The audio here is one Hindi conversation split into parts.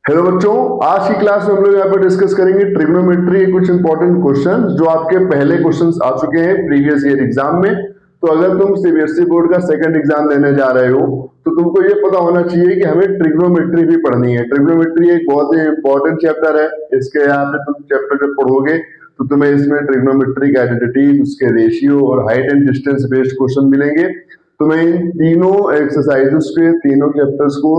हेलो बच्चों, आज की क्लास में हम लोग यहाँ पर डिस्कस करेंगे ट्रिग्नोमेट्री के कुछ इंपॉर्टेंट क्वेश्चन जो आपके पहले क्वेश्चंस आ चुके हैं प्रीवियस ईयर एग्जाम में। तो अगर तुम सीबीएसई बोर्ड का सेकंड एग्जाम देने जा रहे हो तो तुमको ये पता होना चाहिए कि हमें ट्रिग्नोमेट्री भी पढ़नी है। ट्रिग्नोमेट्री एक बहुत ही इंपॉर्टेंट चैप्टर है। इसके यहाँ पे तुम चैप्टर जब पढ़ोगे तो तुम्हें इसमें ट्रिग्नोमेट्रिक आइडेंटिटीज, उसके रेशियो और height and distance based question मिलेंगे। तुम्हें इन तीनों एक्सरसाइजेस के तीनों चैप्टर्स को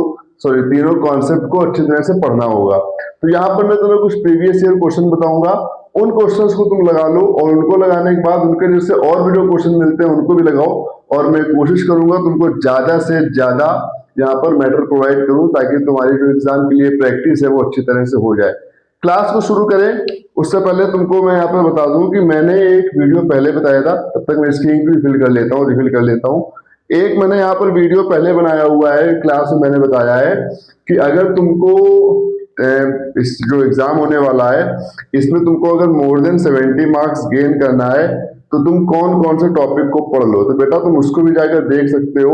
तीनों कॉन्सेप्ट को अच्छी तरह से पढ़ना होगा। तो यहाँ पर मैं तुम्हें कुछ प्रीवियस ईयर क्वेश्चन बताऊंगा, उन क्वेश्चंस को तुम लगा लो और उनको लगाने के बाद उनके जैसे और भी जो क्वेश्चन मिलते हैं उनको भी लगाओ। और मैं कोशिश करूंगा तुमको ज्यादा से ज्यादा यहाँ पर मैटर प्रोवाइड करूं ताकि तुम्हारी जो एग्जाम के लिए प्रैक्टिस है वो अच्छी तरह से हो जाए। क्लास को शुरू करें उससे पहले तुमको मैं यहाँ पर बता दूं कि मैंने एक वीडियो पहले बताया था, तब तक मैं स्क्रीन को रिफिल कर लेता हूँ। एक मैंने यहाँ पर वीडियो पहले बनाया हुआ है, क्लास में मैंने बताया है कि अगर तुमको इस जो एग्जाम होने वाला है इसमें तुमको अगर मोर देन 70 मार्क्स गेन करना है तो तुम कौन कौन से टॉपिक को पढ़ लो। तो बेटा तुम उसको भी जाकर देख सकते हो,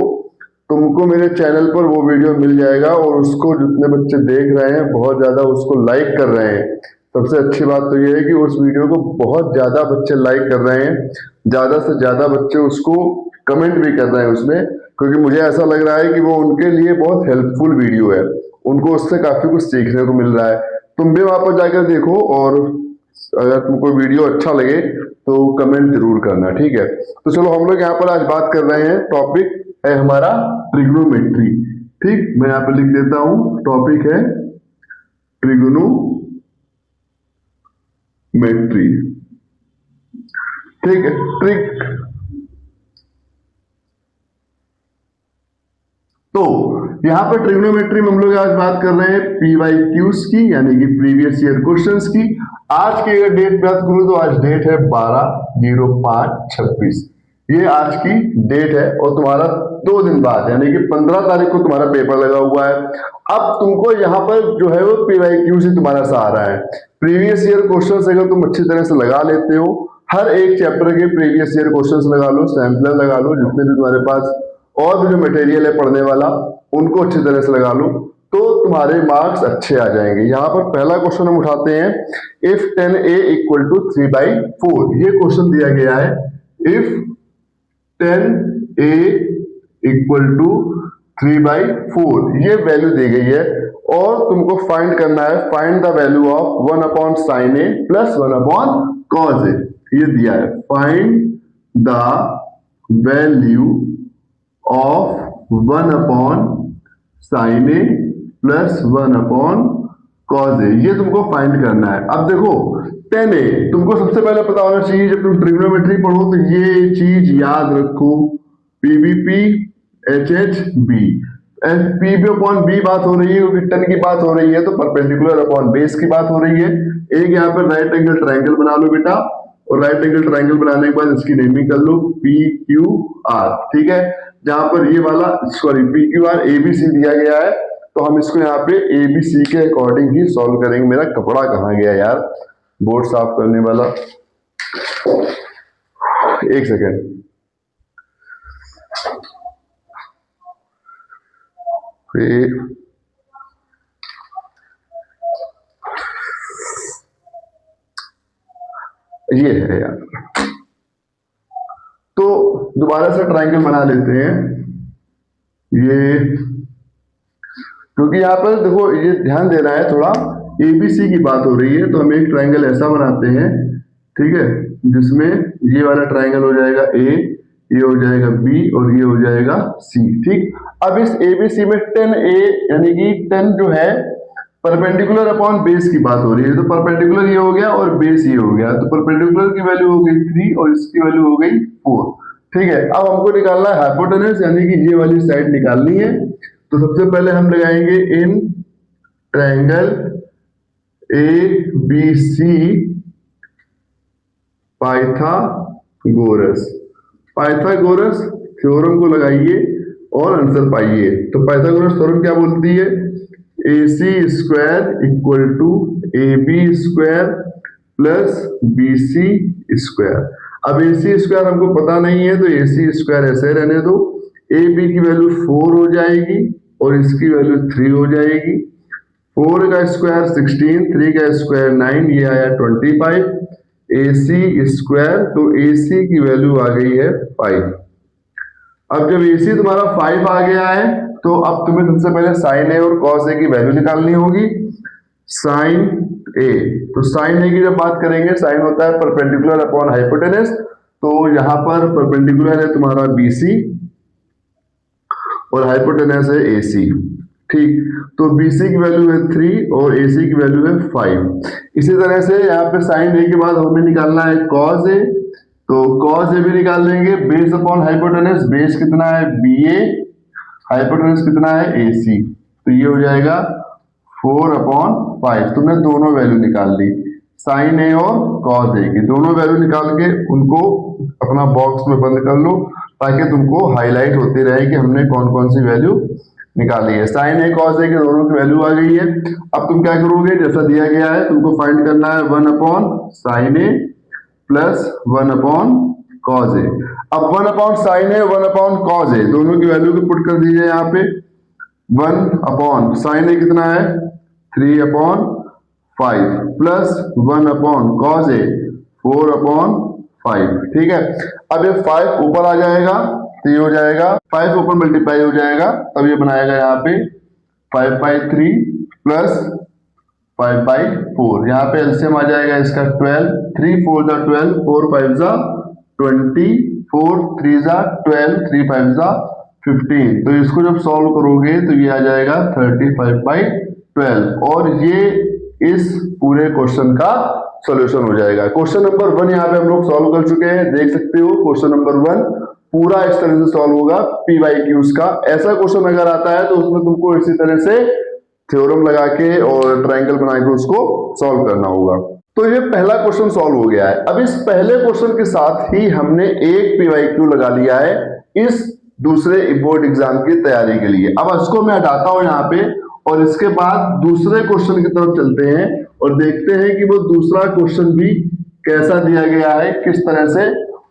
तुमको मेरे चैनल पर वो वीडियो मिल जाएगा और उसको जितने बच्चे देख रहे हैं बहुत ज्यादा उसको लाइक कर रहे हैं। सबसे अच्छी बात तो ये है कि उस वीडियो को बहुत ज्यादा बच्चे लाइक कर रहे हैं, ज्यादा से ज्यादा बच्चे उसको कमेंट भी कर रहे हैं उसमें, क्योंकि मुझे ऐसा लग रहा है कि वो उनके लिए बहुत हेल्पफुल वीडियो है, उनको उससे काफी कुछ सीखने को मिल रहा है। तुम भी वहां पर जाकर देखो और अगर तुमको वीडियो अच्छा लगे तो कमेंट जरूर करना, ठीक है। तो चलो हम लोग यहाँ पर आज बात कर रहे हैं, टॉपिक है हमारा ट्रिग्नोमेट्री। ठीक, मैं यहाँ पर लिख देता हूं, टॉपिक है ट्रिग्नोमेट्री। ठीक है, तो यहाँ पर ट्रिग्नोमेट्री में हम लोग आज बात कर रहे हैं PYQs की, यानी कि प्रीवियस ईयर क्वेश्चंस की। आज की अगर डेट बात करूं तो आज डेट है 12/05/26, ये आज की डेट है और तुम्हारा 2 दिन बाद यानी कि 15 तारीख को तुम्हारा पेपर लगा हुआ है। अब तुमको यहाँ पर जो है वो PYQ से तुम्हारा सहारा है। प्रीवियस ईयर क्वेश्चंस अगर तुम अच्छी तरह से लगा लेते हो, हर एक चैप्टर के प्रीवियस ईयर क्वेश्चंस लगा लो, सैंपलर लगा लो, जितने भी तुम्हारे पास और भी जो मटेरियल है पढ़ने वाला उनको अच्छी तरह से लगा लो तो तुम्हारे मार्क्स अच्छे आ जाएंगे। यहाँ पर पहला क्वेश्चन हम उठाते हैं, इफ 10a = 3/4। ये क्वेश्चन दिया गया है, इफ 10a = 3/4 ये वैल्यू दी गई है और तुमको फाइंड करना है, find the value of 1/sin a + 1/cos a। ये दिया है, find the value of 1/sin a + 1/cos a, ये तुमको फाइंड करना है। अब देखो 10a तुमको सबसे पहले पता होना चाहिए, जब तुम ट्रिग्नोमेट्री पढ़ो तो ये चीज याद रखो, PVP HHB। PB/B बात हो रही है क्योंकि 10 की बात हो रही है तो परपेंडिकुलर अपॉन बेस की बात हो रही है। एक यहाँ पर राइट एंगल ट्रायंगल बना लो बेटा, और राइट एंगल ट्रायंगल बनाने के बाद इसकी नेमिंग कर लो PQR, ठीक है। जहां पर ये वाला PQR ABC दिया गया है तो हम इसको यहाँ पे ABC के अकॉर्डिंग ही सॉल्व करेंगे। मेरा कपड़ा कहाँ गया यार, बोर्ड साफ करने वाला, एक सेकेंड। ये है यार, तो दोबारा से ट्रायंगल बना लेते हैं ये, क्योंकि यहाँ पर देखो ये ध्यान देना है थोड़ा, ABC की बात हो रही है तो हम एक ट्रायंगल ऐसा बनाते हैं, ठीक है, जिसमें ये वाला ट्रायंगल हो जाएगा A, ये हो जाएगा B और ये हो जाएगा C। ठीक, अब इस ABC में 10A यानी कि 10 जो है परपेंडिकुलर अपॉन बेस की बात हो रही है, तो परपेंडिकुलर ये हो गया और बेस ये हो गया, तो परपेंडिकुलर की वैल्यू हो गई 3 और इसकी वैल्यू हो गई 4। ठीक है, अब हमको निकालना है हाइपोटेनस यानी कि ये वाली साइड निकालनी है। तो सबसे पहले हम लगाएंगे in triangle ABC Pythagoras theorem को लगाइए और आंसर पाइए। तो पाइथागोरस थ्योरम क्या बोलती है, AC² = AB² + BC²। अब AC² हमको पता नहीं है तो AC² ऐसे रहने दो, AB की वैल्यू 4 हो जाएगी और इसकी वैल्यू 3 हो जाएगी। 4 का स्क्वायर 16, 3 का स्क्वायर 9, ये आया 25, AC स्क्वायर, तो AC की वैल्यू आ गई है 5। अब जब AC तुम्हारा 5 आ गया है तो अब तुम्हें सबसे पहले साइन ए और कॉस ए की वैल्यू निकालनी होगी। साइन ए, तो साइन ए की जब बात करेंगे, साइन होता है परपेंडिकुलर अपॉन हाइपोटेनस, तो यहां पर परपेंडिकुलर है तुम्हारा BC और हाइपोटेनस है AC। ठीक, तो BC की वैल्यू है 3 और AC की वैल्यू है 5। इसी तरह से यहाँ पे साइन ए के बाद हमें निकालना है कॉस ए, तो कॉस ए भी निकाल लेंगे बेस अपॉन हाइपोटेनस। बेस कितना है BA, हाइपोटेनस कितना है AC, तो ये हो जाएगा 4/5। तुमने दोनों वैल्यू निकाल ली, साइन ए और कॉस ए की दोनों वैल्यू निकाल के उनको अपना बॉक्स में बंद कर लो, ताकि तुमको हाईलाइट होती रहे कि हमने कौन कौन सी वैल्यू निकाली है। साइन ए कॉस ए के दोनों की वैल्यू आ गई है। अब तुम क्या करोगे, जैसा दिया गया है तुमको फाइंड करना है 1/sin a plus 1/cos a। अब 1/sin a 1/cos a दोनों की वैल्यू को पुट कर दीजिए यहाँ पे। 1/sin a कितना है 3/5 प्लस 1/cos a 4/5। ठीक है, अब ये 5 ऊपर आ जाएगा तो ये हो जाएगा 5 ऊपर मल्टीप्लाई हो जाएगा, तब ये बनाएगा यहाँ पे 5/3 प्लस 5/4। यहाँ पे एलसीएम आ जाएगा इसका 12, 3 4 जा 12, 4 5 जा 20, 4 3 जा 12, 3 5 जा 15। तो इसको जब सॉल्व करोगे तो ये आ जाएगा 35/12 और ये इस पूरे क्वेश्चन का सॉल्यूशन हो जाएगा। क्वेश्चन नंबर 1 यहाँ पे हम लोग सॉल्व कर चुके हैं, देख सकते हो। क्वेश्चन नंबर 1 पूरा इस तरह से सॉल्व होगा PYQs का। ऐसा क्वेश्चन अगर आता है तो उसमें तुमको इसी तरह से थ्योरम लगा के और ट्रायंगल बना के उसको सॉल्व करना होगा। तो ये पहला क्वेश्चन सॉल्व हो गया है। अब इस पहले क्वेश्चन के साथ ही हमने एक PYQ लगा लिया है इस दूसरे बोर्ड एग्जाम की तैयारी के लिए। अब इसको मैं हटाता हूं यहाँ पे और इसके बाद दूसरे क्वेश्चन की तरफ चलते हैं और देखते हैं कि वो दूसरा क्वेश्चन भी कैसा दिया गया है, किस तरह से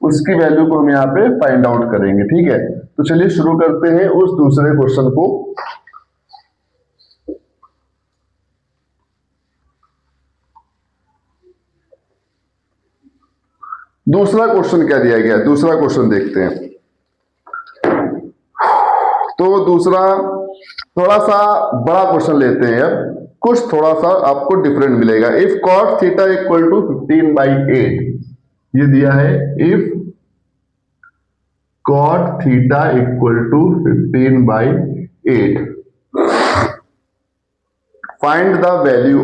उसकी वैल्यू को हम यहाँ पे फाइंड आउट करेंगे। ठीक है, तो चलिए शुरू करते हैं उस दूसरे क्वेश्चन को। दूसरा क्वेश्चन क्या दिया गया है, दूसरा क्वेश्चन देखते हैं। तो दूसरा थोड़ा सा बड़ा क्वेश्चन लेते हैं, अब कुछ थोड़ा सा आपको डिफरेंट मिलेगा। If cos theta equal to 15/8, ये दिया है if cot theta equal to 15/8, find the value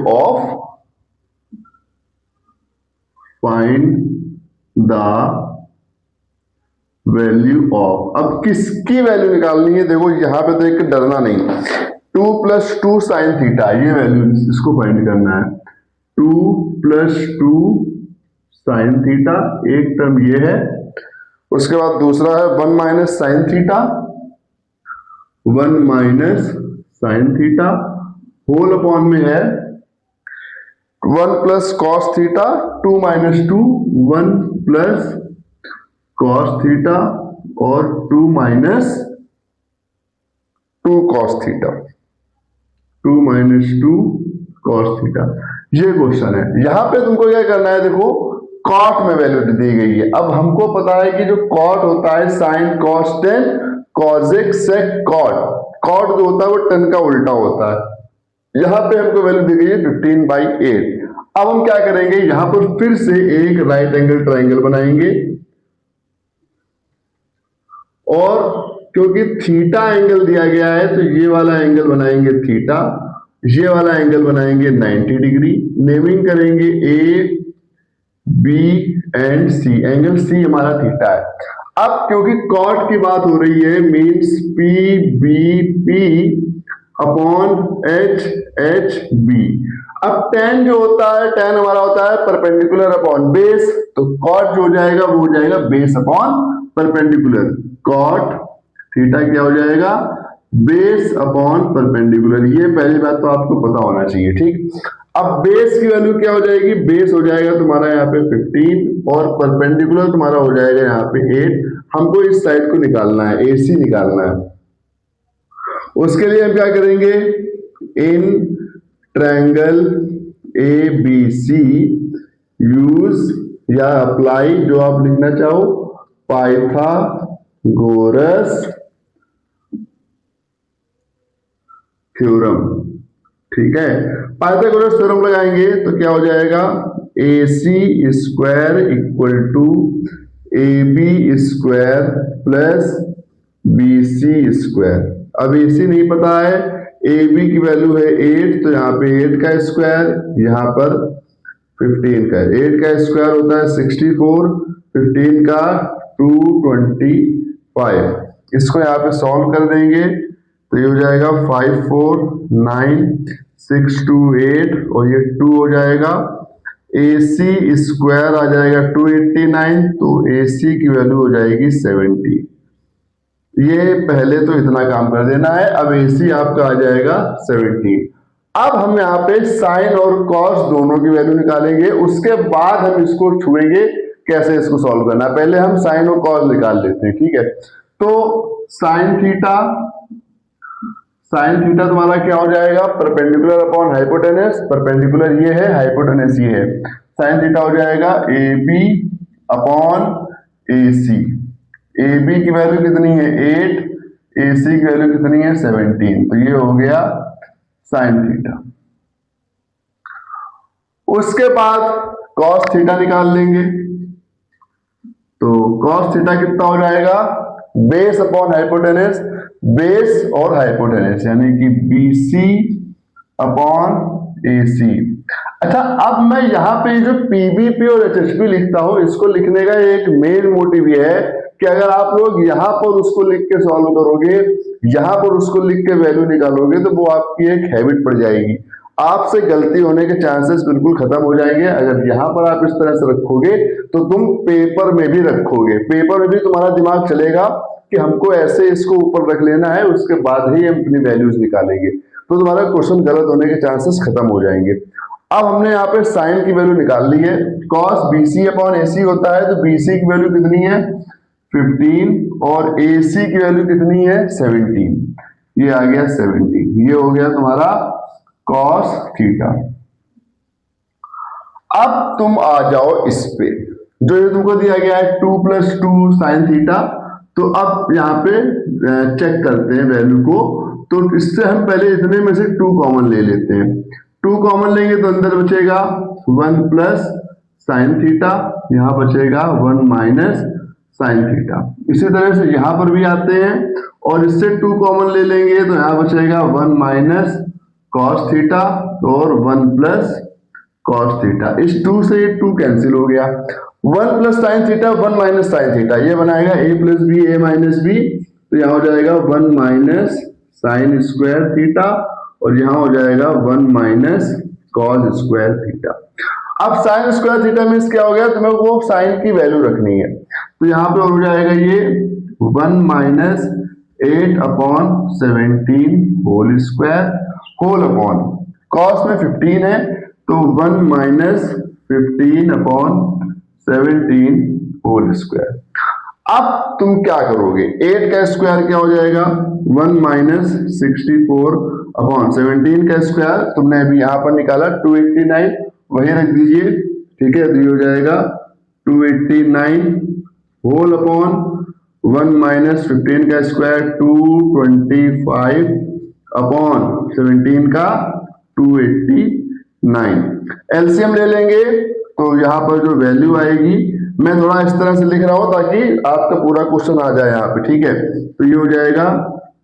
of, अब किसकी वैल्यू निकालनी है। देखो यहां पे देख के डरना नहीं, 2 + 2 sin थीटा, ये वैल्यू इसको फाइंड करना है। 2 + 2 sin थीटा, एक टर्म ये है। उसके बाद दूसरा है 1 - sin theta, 1 - sin theta whole upon में है 1 + cos थीटा, 2 - 2 1 + cos थीटा और 2 - 2 cos थीटा, 2 - 2 cos थीटा। ये क्वेश्चन है। यहां पे तुमको क्या करना है, देखो कॉट में वैल्यू दी गई है। अब हमको पता है कि जो कॉट होता है sin cos tan cosec sec cot, cot जो होता है वो tan का उल्टा होता है। यहां पे हमको वैल्यू दी गई है 15/8। अब हम क्या करेंगे, यहां पर फिर से एक राइट एंगल ट्राइंगल बनाएंगे और क्योंकि थीटा एंगल दिया गया है तो ये वाला एंगल बनाएंगे थीटा, ये वाला एंगल बनाएंगे 90 डिग्री। नेमिंग करेंगे A, B and C। Angle C हमारा थीटा है। अब क्योंकि कॉट की बात हो रही है, मींस PBP अपॉन HHB। अब tan जो होता है, tan हमारा होता है परपेंडिकुलर अपॉन बेस, तो कॉट जो हो जाएगा वो हो जाएगा base upon perpendicular. Cot theta क्या हो जाएगा, बेस अपॉन परपेंडिकुलर। ये पहली बात तो आपको पता होना चाहिए। ठीक, अब बेस की वैल्यू क्या हो जाएगी, बेस हो जाएगा तुम्हारा यहाँ पे 15 और परपेंडिकुलर तुम्हारा हो जाएगा यहाँ पे 8। हमको इस साइड को निकालना है, AC निकालना है। उसके लिए हम क्या करेंगे, इन ट्रायंगल ABC यूज या अप्लाई, जो आप लिखना चाहो, पाइथागोरस थ्योरम। ठीक है, पाइथागोरस थ्योरम लगाएंगे तो क्या हो जाएगा, AC square equal to AB square plus BC square. अब AC नहीं पता है, AB की वैल्यू है 8, तो यहाँ पे 8 का स्क्वायर, यहाँ पर 15 का, 8 का स्क्वायर होता है 64, 15 का 225। इसको यहाँ पे सॉल्व कर देंगे तो ये हो जाएगा 549,628 और ये 2 हो जाएगा। AC स्क्वायर आ जाएगा 289, तो AC की वैल्यू हो जाएगी 70। ये पहले तो इतना काम कर देना है। अब AC आपका आ जाएगा 17। अब हम यहाँ पे साइन और कॉस दोनों की वैल्यू निकालेंगे, उसके बाद हम इसको छुएंगे कैसे इसको सॉल्व करना है। पहले हम साइन और कॉस निकाल लेते हैं। ठीक है, तो साइन थीटा तुम्हारा क्या हो जाएगा, परपेंडिकुलर अपॉन हाइपोटेनस। परपेंडिकुलर ये है, हाइपोटेनस ये है। साइन थीटा हो जाएगा AB अपॉन AC। AB की वैल्यू कितनी है 8, AC की वैल्यू कितनी है 17, तो ये हो गया साइन थीटा। उसके बाद कॉस थीटा निकाल लेंगे, तो कॉस थीटा कितना हो जाएगा, बेस अपॉन हाइपोटेनस, बेस और हाइपोटेनस यानी कि BC अपॉन AC। अच्छा, अब मैं यहाँ पे जो PBP और HHP लिखता हूं, इसको लिखने का एक मेन मोटिव ये है कि अगर आप लोग यहाँ पर उसको लिख के सॉल्व करोगे, यहाँ पर उसको लिख के वैल्यू निकालोगे, तो वो आपकी एक हैबिट पड़ जाएगी, आपसे गलती होने के चांसेस बिल्कुल खत्म हो जाएंगे। अगर यहाँ पर आप इस तरह से रखोगे तो तुम पेपर में भी रखोगे, पेपर में भी तुम्हारा दिमाग चलेगा कि हमको ऐसे इसको ऊपर रख लेना है, उसके बाद ही हम अपनी वैल्यूज निकालेंगे, तो तुम्हारा क्वेश्चन गलत होने के चांसेस खत्म हो जाएंगे। अब हमने यहाँ पे साइन की वैल्यू निकाल ली है, कॉस BC अपॉन AC होता है, तो BC की वैल्यू कितनी है 15 और AC की वैल्यू कितनी है 17, ये आ गया 17, ये हो गया तुम्हारा कॉस थीटा। अब तुम आ जाओ इस पे, जो ये तुमको दिया गया है 2 + 2 साइन थीटा। तो अब यहाँ पे चेक करते हैं वैल्यू को, तो इससे हम पहले इतने में से 2 कॉमन ले लेते हैं। 2 कॉमन लेंगे तो अंदर बचेगा 1 प्लस साइन थीटा, यहाँ बचेगा 1 माइनस साइन थीटा। इसी तरह से यहाँ पर भी आते हैं और इससे 2 कॉमन ले लेंगे तो यहाँ बचेगा 1 माइनस कॉस थीटा और 1 प्लस कॉस थीटा। इस 2 से ये 2 कैंसिल हो गया, 1 plus sine theta 1 minus sine theta, ये बनाएगा a plus B a minus B, तो यहाँ हो जाएगा 1 माइनस साइन स्क्वायर थीटा और यहाँ हो जाएगा 1 माइनस कॉस स्क्वायर थीटा। अब साइन स्क्वायर थीटा मीन्स क्या हो गया, तुम्हें वो साइन की वैल्यू रखनी है, तो यहाँ पे हो जाएगा ये 1 minus 8 upon 17 whole square whole upon cos में 15 है, तो 1 माइनस 15 अपॉन 17 होल स्क्वायर। अब तुम क्या करोगे, 8 का स्क्वायर क्या हो जाएगा 1 माइनस 64 अपॉन 17 का स्क्वायर तुमने अभी यहां पर निकाला 289, वही रख दीजिए। ठीक है, तो ये हो जाएगा 289 होल अपॉन 1 माइनस 15 का स्क्वायर 225 अपॉन 17 का 289। एलसीएम ले लेंगे तो यहाँ पर जो वैल्यू आएगी, मैं थोड़ा इस तरह से लिख रहा हूं ताकि आपका पूरा क्वेश्चन आ जाए यहाँ पे। ठीक है, तो ये हो जाएगा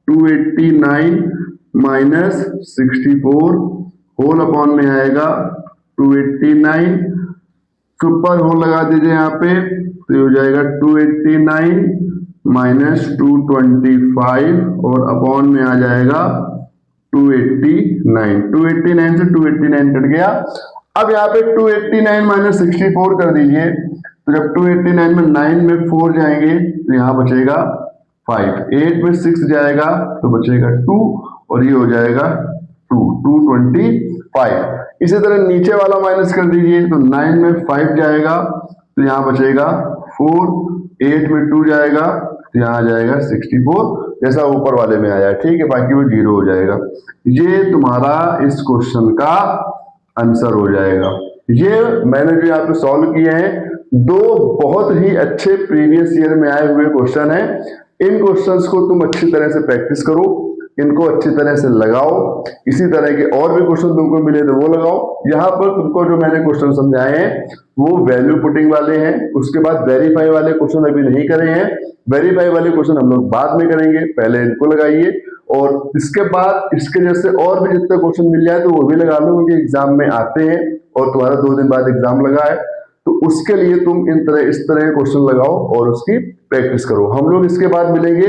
289 माइनस 64 होल अपॉन में आएगा 289, सुपर होल लगा दीजिए यहाँ पे, तो ये हो जाएगा 289 माइनस 225 और अपॉन में आ जाएगा 289। 289 से 289 कट गया। अब यहाँ पे 289 माइनस 64 कर दीजिए, तो जब 289 में 9 में 4 जाएंगे तो यहाँ बचेगा 5, 8 में 6 जाएगा तो बचेगा 2 और ये हो जाएगा 225। इसी तरह नीचे वाला माइनस कर दीजिए, तो 9 में 5 जाएगा तो यहाँ बचेगा 4, 8 में 2 जाएगा तो यहाँ आ जाएगा 64, जैसा ऊपर वाले में आया, ठीक है, बाकी वो 0 हो जाएगा। ये तुम्हारा इस क्वेश्चन का आंसर हो जाएगा। ये मैंने जो यहाँ पे सॉल्व किए हैं, दो बहुत ही अच्छे प्रीवियस ईयर में आए हुए क्वेश्चन हैं। इन क्वेश्चंस को तुम अच्छी तरह से प्रैक्टिस करो, इनको अच्छी तरह से लगाओ, इसी तरह के और भी क्वेश्चन तुमको मिले तो वो लगाओ। यहाँ पर तुमको जो मैंने क्वेश्चन समझाए हैं वो वैल्यू पुटिंग वाले हैं, उसके बाद वेरीफाई वाले क्वेश्चन अभी नहीं करे हैं। वेरीफाई वाले क्वेश्चन हम लोग बाद में करेंगे, पहले इनको लगाइए और इसके बाद इसके जैसे और भी जितने क्वेश्चन मिल जाए तो वो भी लगा लो, क्योंकि एग्जाम में आते हैं और तुम्हारा 2 दिन बाद एग्जाम लगा है, तो उसके लिए तुम इस तरह के क्वेश्चन लगाओ और उसकी प्रैक्टिस करो। हम लोग इसके बाद मिलेंगे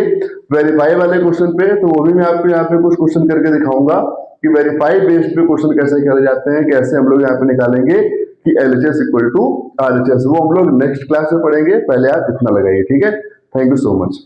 वेरीफाई वाले क्वेश्चन पे, तो वो भी मैं आपको यहाँ पे कुछ क्वेश्चन करके दिखाऊंगा कि वेरीफाई बेस्ड पे क्वेश्चन कैसे करे जाते हैं, कैसे हम लोग यहाँ पे निकालेंगे कि LHS इक्वल टू RHS। वो हम लोग नेक्स्ट क्लास में पढ़ेंगे, पहले आप इतना लगाइए, ठीक है। Thank you so much.